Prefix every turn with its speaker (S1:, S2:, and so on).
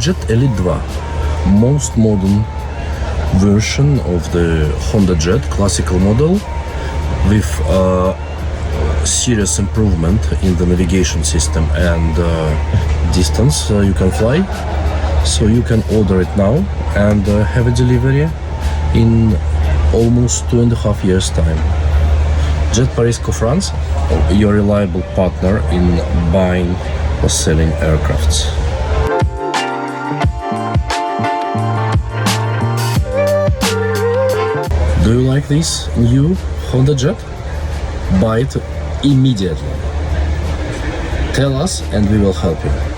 S1: HondaJet Elite II, most modern version of the HondaJet classical model with serious improvement in the navigation system and distance you can fly. So you can order it now and have a delivery in almost 2.5 years time. Jet.Paris Co-France, your reliable partner in buying or selling aircrafts. Do you like this new HondaJet? Buy it immediately. Tell us and we will help you.